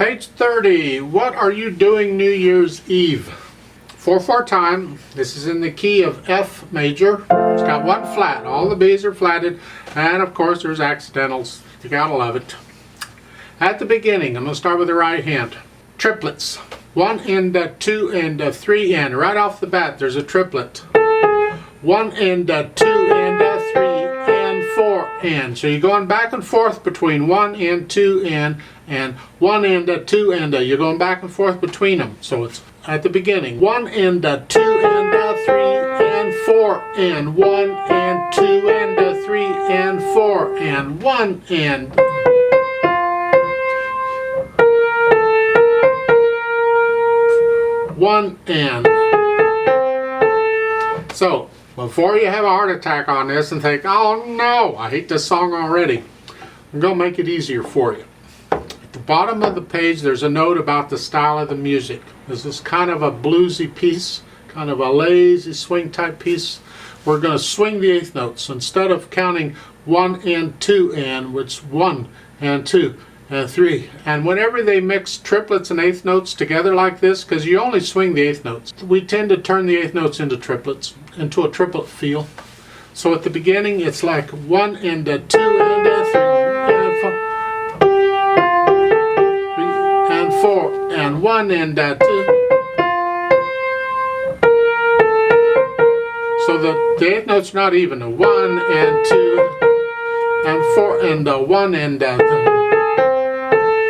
Page 30. What are you doing New Year's Eve? 4/4 time. This is in the key of F major. It's got one flat. All the B's are flatted. And of course there's accidentals. You gotta love it. At the beginning, I'm going to start with the right hand. Triplets. 1 and 2 and 3 and. Right off the bat there's a triplet. 1 and 2 and 3 and 4 and. So you're going back and forth between 1 and 2 and 1 and 2 and. You're going back and forth between them. So it's at the beginning. 1 and 2 and 3 and 4 and 1 and 2 and 3 and 4 and 1 and. One and. So before you have a heart attack on this and think, oh no, I hate this song already, I'm going to make it easier for you. At the bottom of the page there's a note about the style of the music. This is kind of a bluesy piece, kind of a lazy swing type piece. We're going to swing the eighth notes instead of counting 1 and 2 and, which 1 and 2 and 3. And whenever they mix triplets and eighth notes together like this, because you only swing the eighth notes, we tend to turn the eighth notes into triplets, into a triplet feel. So at the beginning it's like 1 and 2 and 3 and 4 and 1 and 2. So the eighth note's not even a 1 and 2 and 4 and 1 and 2.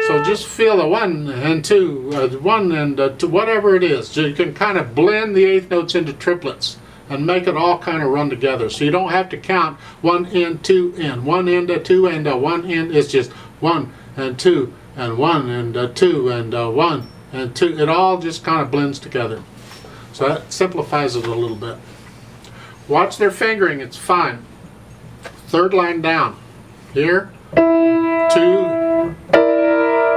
So just feel a 1 and 2, 1 and 2, whatever it is. So you can kind of blend the eighth notes into triplets and make it all kind of run together. So you don't have to count 1 and 2 and 1 and 2 and 1 and. It's just 1 and 2 and 1 and 2 and 1 and 2. It all just kind of blends together. So that simplifies it a little bit. Watch their fingering, it's fine. Third line down. Here, 2,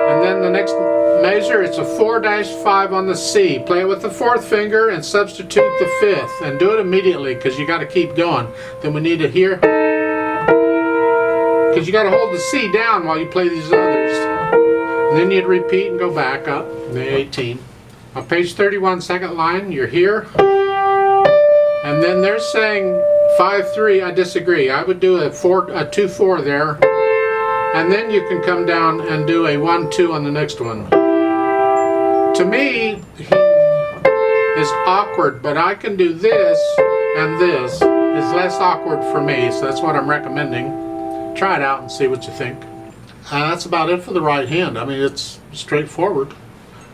and then the next measure, it's a 4-5 on the C. Play it with the fourth finger and substitute the fifth. And do it immediately because you got to keep going. Then we need it here. Because you got to hold the C down while you play these others. And then you'd repeat and go back up. The 18. On page 31, second line, you're here. And then they're saying 5-3. I disagree. I would do a 2-4 there. And then you can come down and do a 1-2 on the next one. To me, he is awkward, but I can do this, and this is less awkward for me, so that's what I'm recommending. Try it out and see what you think. And that's about it for the right hand. I mean, it's straightforward.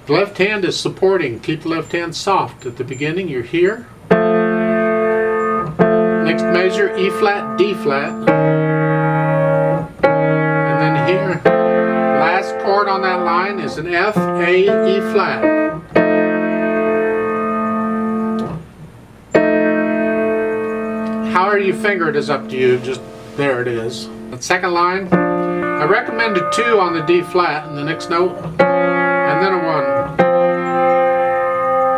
The left hand is supporting. Keep the left hand soft. At the beginning, you're here. Next measure, E flat, D flat. Here, last chord on that line is an F, A, E flat. However you finger it is up to you, just there it is. The second line, I recommend a 2 on the D flat in the next note, and then a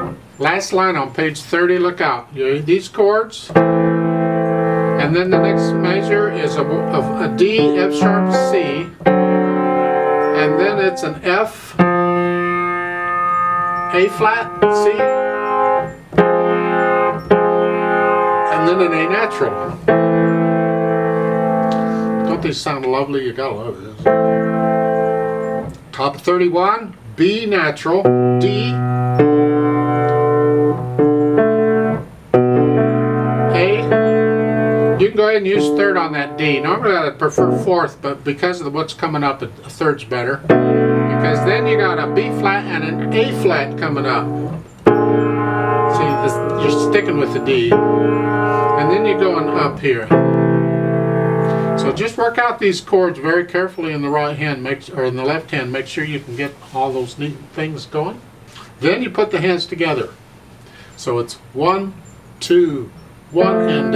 1. Last line on page 30, look out. These chords, and then the next measure is a D, F sharp, C. And then it's an F, A flat, C, and then an A natural. Don't these sound lovely? You gotta love this. Top of 31, B natural, D, A. You can go ahead and use third on that D. Normally I'd prefer fourth, but because of what's coming up, a third's better. Because then you got a B flat and an A flat coming up. See, you're sticking with the D. And then you're going up here. So just work out these chords very carefully in the right hand, or in the left hand. Make sure you can get all those neat things going. Then you put the hands together. So it's 1, 2, 1, and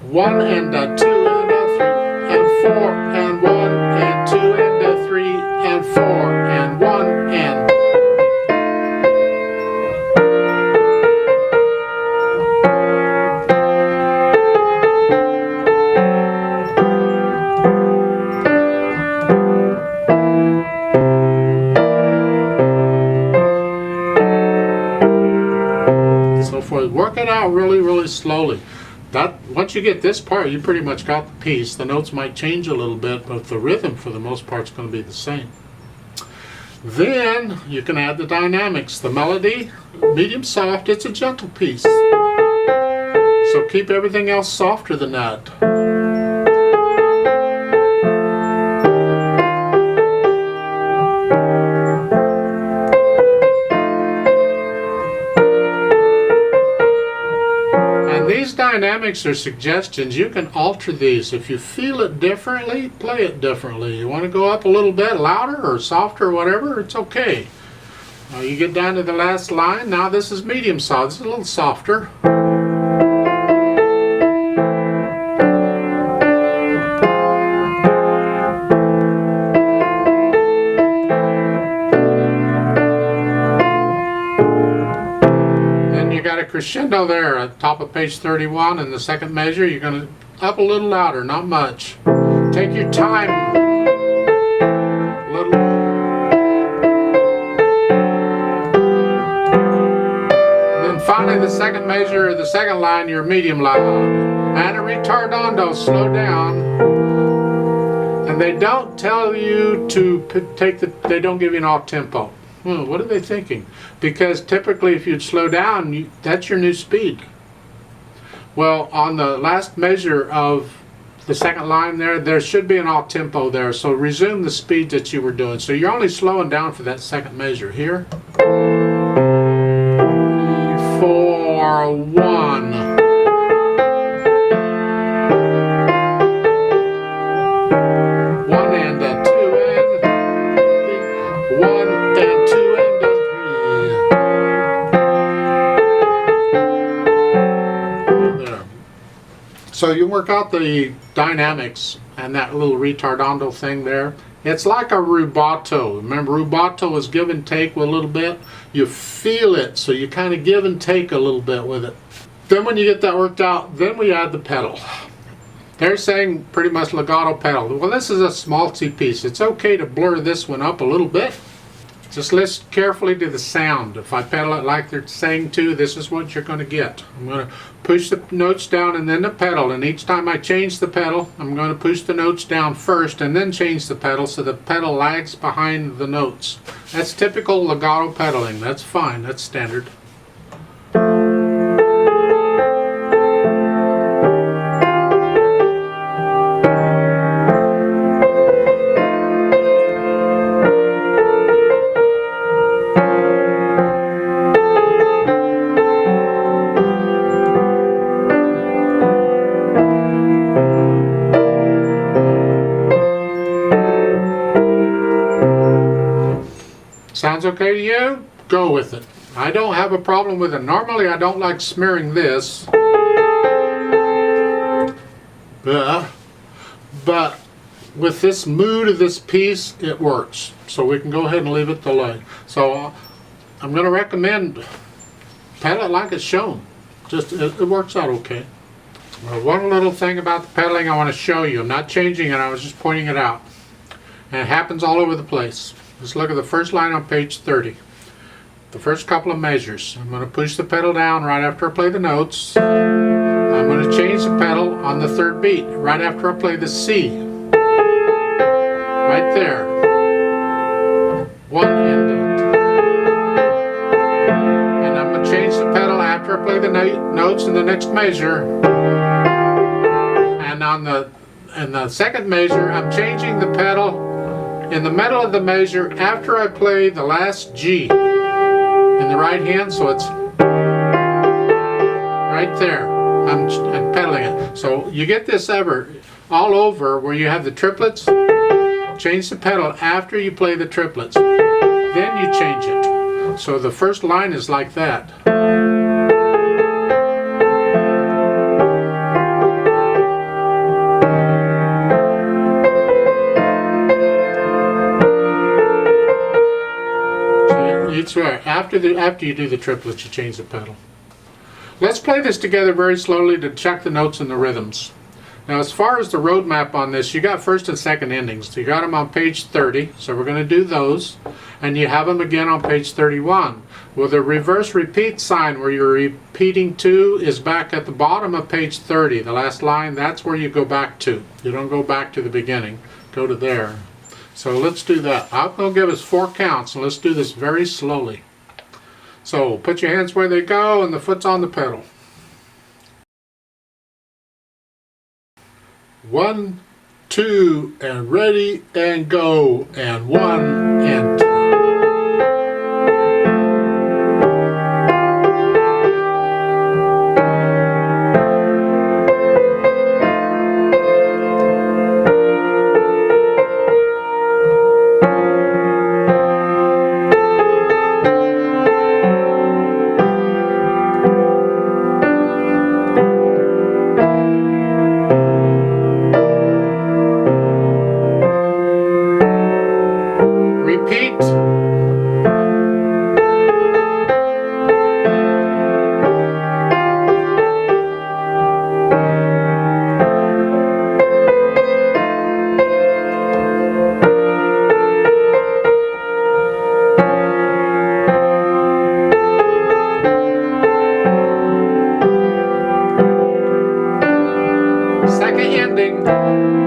1 and 2 and 3 and 4 and 1 and 2 and 3 and 4 and 1 and. out really, really slowly. Once you get this part, you pretty much got the piece. The notes might change a little bit, but the rhythm for the most part is going to be the same. Then you can add the dynamics. The melody, medium soft, it's a gentle piece. So keep everything else softer than that. These dynamics are suggestions. You can alter these. If you feel it differently, play it differently. You want to go up a little bit louder or softer or whatever, it's okay. You get down to the last line. Now this is medium soft. This is a little softer. Crescendo there at the top of page 31 in the second measure. You're going to up a little louder, not much. Take your time. A little. And then finally the second measure, the second line, you're medium loud. And a retardando, slow down. And they don't tell you to they don't give you an off tempo. What are they thinking? Because typically if you'd slow down, that's your new speed. Well, on the last measure of the second line there should be an alt tempo there. So resume the speed that you were doing. So you're only slowing down for that second measure. Here. 3, 4, 1. So you work out the dynamics and that little retardando thing there. It's like a rubato. Remember, rubato is give and take with a little bit. You feel it, so you kind of give and take a little bit with it. Then when you get that worked out, then we add the pedal. They're saying pretty much legato pedal. Well, this is a schmaltzy piece. It's okay to blur this one up a little bit. Just listen carefully to the sound. If I pedal it like they're saying to, this is what you're going to get. I'm going to push the notes down and then the pedal. And each time I change the pedal, I'm going to push the notes down first and then change the pedal so the pedal lags behind the notes. That's typical legato pedaling. That's fine. That's standard. Sounds okay to you? Go with it. I don't have a problem with it. Normally I don't like smearing this. But with this mood of this piece, it works. So we can go ahead and leave it delay. So I'm going to recommend pedal it like it's shown. Just it works out okay. Well, one little thing about the pedaling I want to show you. I'm not changing it, I was just pointing it out. And it happens all over the place. Let's look at the first line on page 30. The first couple of measures. I'm going to push the pedal down right after I play the notes. I'm going to change the pedal on the third beat right after I play the C. Right there. One indent. And I'm going to change the pedal after I play the notes in the next measure. And on the second measure, I'm changing the pedal in the middle of the measure after I play the last G in the right hand, so it's right there. I'm pedaling it. So you get this all over where you have the triplets. Change the pedal after you play the triplets. Then you change it. So the first line is like that. That's right. After you do the triplets, you change the pedal. Let's play this together very slowly to check the notes and the rhythms. Now, as far as the roadmap on this, you got first and second endings. You got them on page 30, so we're going to do those, and you have them again on page 31. Well, the reverse repeat sign where you're repeating to is back at the bottom of page 30. The last line, that's where you go back to. You don't go back to the beginning. Go to there. So let's do that. I'm going to give us 4 counts, and let's do this very slowly. So put your hands where they go, and the foot's on the pedal. 1, 2, and ready, and go, and 1, and 2. Repeat. Second ending.